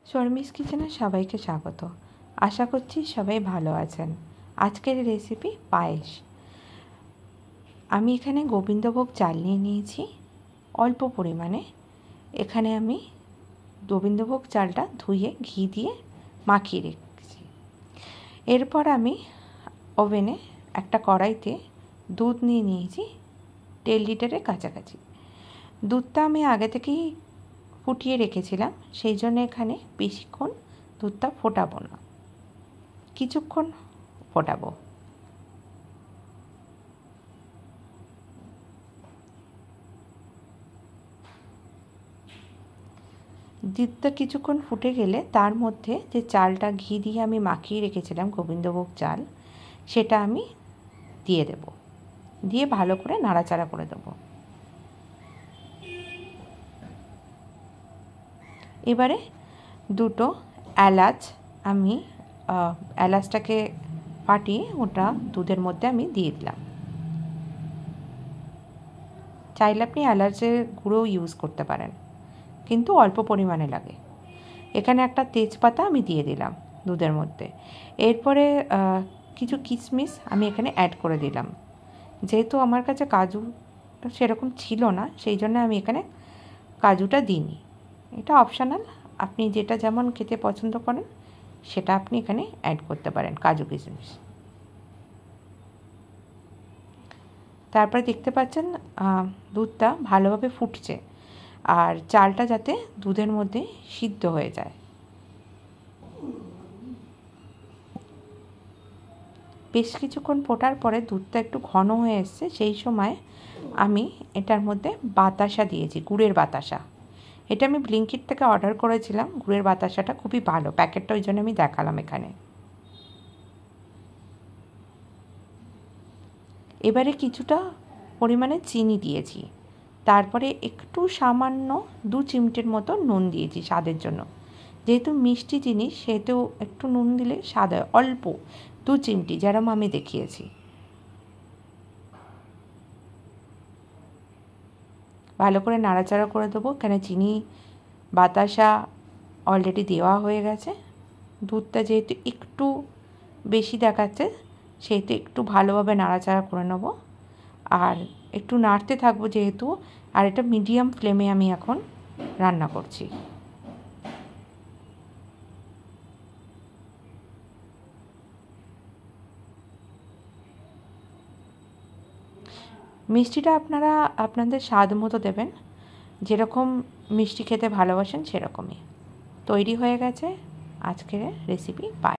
শর্মিস কিচেনে সবাইকে স্বাগত। আশা করছি সবাই ভালো আছেন। আজকের রেসিপি পায়েস। আমি এখানে গোবিন্দভোগ চাল নিয়ে নিয়েছি অল্প পরিমাণে। এখানে আমি গোবিন্দভোগ চালটা ধুয়ে ঘি দিয়ে মাখিয়ে রেখেছি। এরপর আমি ওভেনে একটা কড়াইতে দুধ নিয়ে নিয়েছি 1.5 লিটারের কাছাকাছি। দুধটা আমি আগে থেকেই ফুটিয়ে রেখেছিলাম, সেই জন্য এখানে বেশিক্ষণ দুধটা ফোটাবো না, কিছুক্ষণ ফোটাবো। দুধটা কিছুক্ষণ ফুটে গেলে তার মধ্যে যে চালটা ঘি দিয়ে আমি মাখিয়ে রেখেছিলাম গোবিন্দভোগ চাল, সেটা আমি দিয়ে দেব। দিয়ে ভালো করে নাড়াচাড়া করে দেবো। এবারে দুটো এলাচ আমি এলাচটাকে ফাটিয়ে ওটা দুধের মধ্যে আমি দিয়ে দিলাম। চাইলে আপনি এলাচের গুঁড়ো ইউজ করতে পারেন, কিন্তু অল্প পরিমাণে লাগে। এখানে একটা তেজপাতা আমি দিয়ে দিলাম দুধের মধ্যে। এরপরে কিছু কিশমিশ আমি এখানে অ্যাড করে দিলাম। যেহেতু আমার কাছে কাজু সেরকম ছিল না, সেই জন্য আমি এখানে কাজুটা দিইনি। এটা অপশনাল, আপনি যেটা যেমন খেতে পছন্দ করেন সেটা আপনি এখানে অ্যাড করতে পারেন, কাজু কিশমিশ। তারপরে দেখতে পাচ্ছেন দুধটা ভালোভাবে ফুটছে, আর চালটা যাতে দুধের মধ্যে সিদ্ধ হয়ে যায়। বেশ কিছুক্ষণ ফোটার পরে দুধটা একটু ঘন হয়ে এসছে, সেই সময় আমি এটার মধ্যে বাতাসা দিয়েছি, গুড়ের বাতাসা। এটা আমি ব্লিঙ্কিট থেকে অর্ডার করেছিলাম। গুড়ের বাতাসাটা খুবই ভালো, প্যাকেটটা ওই জন্য আমি দেখালাম এখানে। এবারে কিছুটা পরিমাণে চিনি দিয়েছি, তারপরে একটু সামান্য 2 চিমটের মতো নুন দিয়েছি স্বাদের জন্য। যেহেতু মিষ্টি জিনিস সেহেতু একটু নুন দিলে স্বাদ হয়, অল্প 2 চিমটি যেরকম আমি দেখিয়েছি। ভালো করে নাড়াচাড়া করে দেবো। এখানে চিনি বাতাসা অলরেডি দেওয়া হয়ে গেছে। দুধটা যেহেতু একটু বেশি দেখাচ্ছে, সেহেতু একটু ভালোভাবে নাড়াচাড়া করে নেব, আর একটু নাড়তে থাকবো যেহেতু। আর এটা মিডিয়াম ফ্লেমে আমি এখন রান্না করছি। মিষ্টিটা আপনারা আপনাদের স্বাদ মতো দেবেন, যেরকম মিষ্টি খেতে ভালোবাসেন সেরকমই। তৈরি হয়ে গেছে আজকের রেসিপি পায়েস।